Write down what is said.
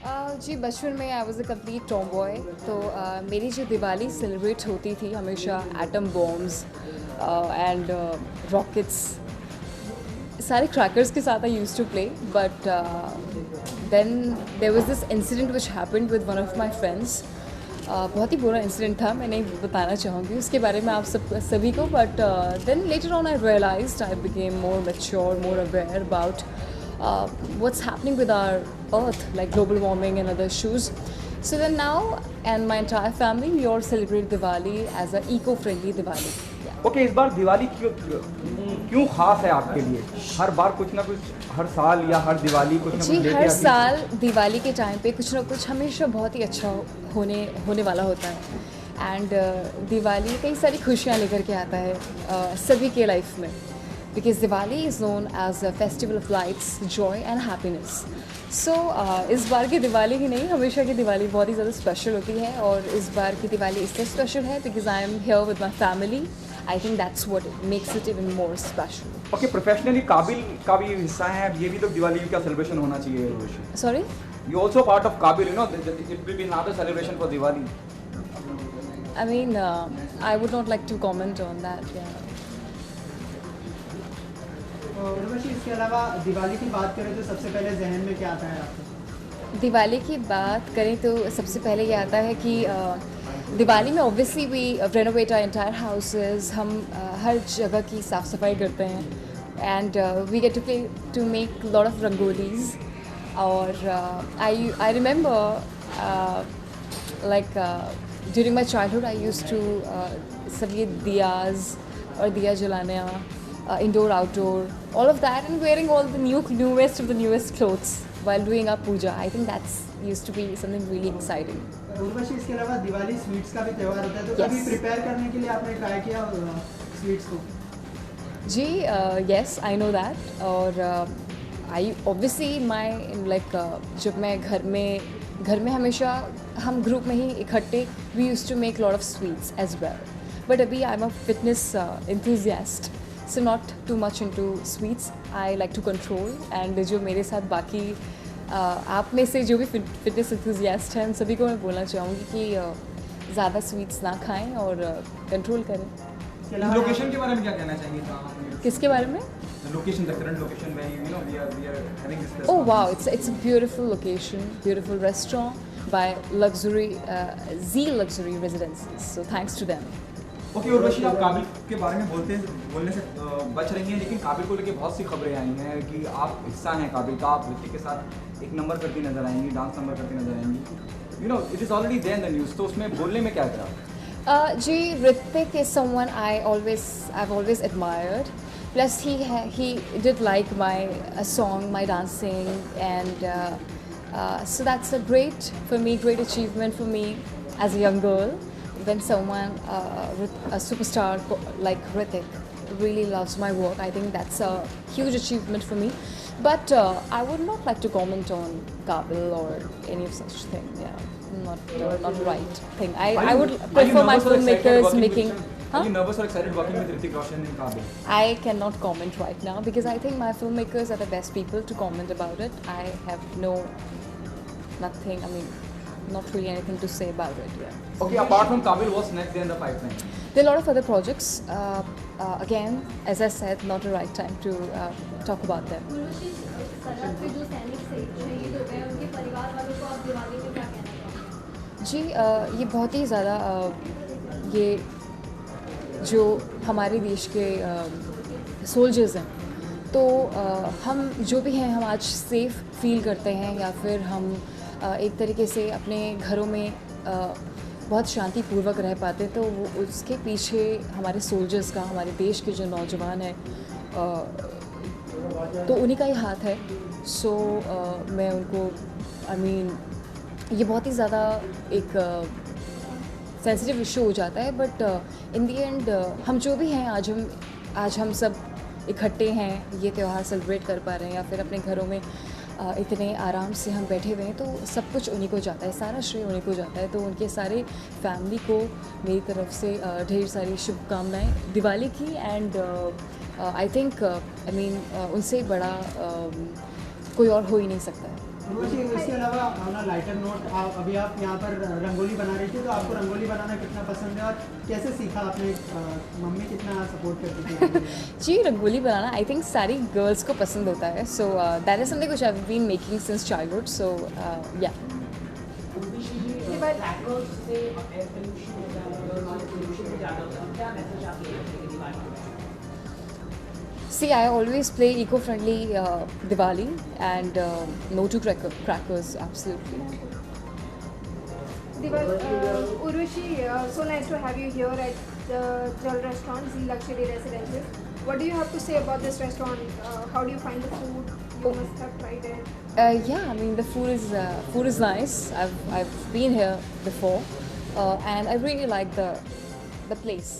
जी बचपन में I was a complete tomboy. तो मेरी जो दिवाली सेलिब्रेट होती थी हमेशा एटम बॉम्ब्स एंड रॉकेट्स, सारे क्रैकर्स के साथ I use to play. But then there was this incident which happened with one of my friends. बहुत ही बुरा इंसिडेंट था, मैं नहीं बताना चाहूँगी उसके बारे में आप सभी को। But then later on I realised, I became more mature, more aware about what's happening with our earth, like global warming and other issues. So then now, and my entire family, we all celebrate Diwali as an eco-friendly Diwali. Yeah. Okay, इस बार दिवाली क्यों क्यों खास है आपके लिए? हर बार कुछ ना कुछ, हर साल या हर दिवाली कुछ ना कुछ जी लेके हर आती है। साल दिवाली के टाइम पे कुछ ना कुछ हमेशा बहुत ही अच्छा होने वाला होता है। एंड दिवाली कई सारी खुशियाँ लेकर के आता है सभी के लाइफ में। Because Diwali is known as a festival of lights, joy and happiness. So इस बार की दिवाली ही नहीं, हमेशा की दिवाली बहुत ही ज़्यादा स्पेशल होती है। और इस बार की दिवाली इसलिए स्पेशल है because I am here with my family. I think that's what makes it even more special. Okay, professionally काबिल का भी हिस्सा है, अब ये भी तो दिवाली का सेलिब्रेशन होना चाहिए Urvashi. Sorry, you also part of Kaabil, you know, it will be another celebration for Diwali. I mean, I would not like to comment on that. Yeah. Urvashi, इसके अलावा दिवाली की बात करें तो सबसे पहले जहन में क्या आता है आपको? दिवाली की बात करें तो सबसे पहले ये आता है कि दिवाली में obviously we renovate our entire houses. हम हर जगह की साफ़ सफाई करते हैं and we get to make lot of rangolis. और I remember like during my childhood I use to सब ये दियाज और दिया जलाना, indoor, outdoor, all of that, and wearing all the newest of the newest clothes while doing our puja. I think that's used to be something really exciting. Urvashi, इसके अलावा Diwali sweets का भी त्यौहार होता है, तो Yes. कभी प्रिपेयर करने के लिए आपने ट्राई किया स्वीट्स को? जी yes, I know that. और आई ऑब्वियसली माई लाइक जब मैं घर में हमेशा हम ग्रुप में ही इकट्ठे we use to make lot of sweets as well. But अभी I am a fitness enthusiast, so not too much into sweets. I like to control, and जो मेरे साथ बाकी आप में से जो भी फिटनेस enthusiast हैं उन सभी को मैं बोलना चाहूँगी कि ज़्यादा स्वीट्स ना खाएं और कंट्रोल करें। इसके अलावा लोकेशन के बारे में क्या कहना चाहेंगे आप? किसके बारे में? Location, the current location where you know we are having this festival. Oh wow, it's a beautiful location, beautiful restaurant by luxury Z Luxury Residences. So thanks to them. Okay Urvashi, आप काबिल के बारे में बोलने से बच रही हैं, लेकिन काबिल को लेके बहुत सी खबरें आई हैं कि आप हिस्सा हैं काबिल का, आप ऋतिक के साथ एक नंबर करती नजर आएंगी, डांस नंबर करती नजर आएंगी। You know, it is already there in the news, तो उसमें बोलने में क्या था? जी Ritik is someone I've always admired. Plus he did like my song, my dancing, and so that's a great achievement for me as a young girl. When someone a superstar like Ritik really loves my work, I think that's a huge achievement for me. But I would not like to comment on Kabil or any of such thing. Yeah, not the right thing. I would prefer my filmmakers making. Are you nervous or excited working with Hrithik Roshan and Kabil? I cannot comment right now because I think my filmmakers are the best people to comment about it. I have nothing. I mean, not really anything to say about it. Yeah. Okay, apart from Kabil, what's next there in the pipeline? There are a lot of other projects. Again, as I said, not the right time to talk about them. Urvashi, सरहद पे जो सैनिक शहीद हो गए उनके परिवार वालों को आप दिवाली पे क्या कहना चाहोगे? जी ये बहुत ही ज़्यादा ये जो हमारे देश के सोल्जर्स हैं, तो हम जो भी हैं हम आज सेफ़ फील करते हैं, या फिर हम एक तरीके से अपने घरों में बहुत शांतिपूर्वक रह पाते, तो वो उसके पीछे हमारे सोल्जर्स का, हमारे देश के जो नौजवान हैं, तो उन्हीं का ही हाथ है। सो मैं उनको ये बहुत ही ज़्यादा एक सेंसिटिव इशू हो जाता है, बट इन दी एंड हम जो भी हैं आज हम सब इकट्ठे हैं, ये त्यौहार सेलिब्रेट कर पा रहे हैं, या फिर अपने घरों में इतने आराम से हम बैठे हुए हैं, तो सब कुछ उन्हीं को जाता है, सारा श्रेय उन्हीं को जाता है। तो उनके सारे फैमिली को मेरी तरफ से ढेर सारी शुभकामनाएं दिवाली की। एंड आई थिंक उनसे बड़ा कोई और हो ही नहीं सकता है। उर्वशी, इसके अलावा ऑन लाइटर नोट, अभी आप यहाँ पर रंगोली बना रही थी, तो आपको रंगोली बनाना कितना पसंद है और कैसे सीखा आपने? मम्मी कितना सपोर्ट करती थी? जी, रंगोली बनाना आई थिंक सारी गर्ल्स को पसंद होता है, so that is something which I have been making since childhood, so yeah. See, I always play eco-friendly Diwali and no to crackers, absolutely. Urvashi, so nice to have you here at the Jal Restaurant, Z Luxury Residences. What do you have to say about this restaurant? How do you find the food? You must have tried it. Yeah, I mean the food is nice. I've been here before, and I really like the place.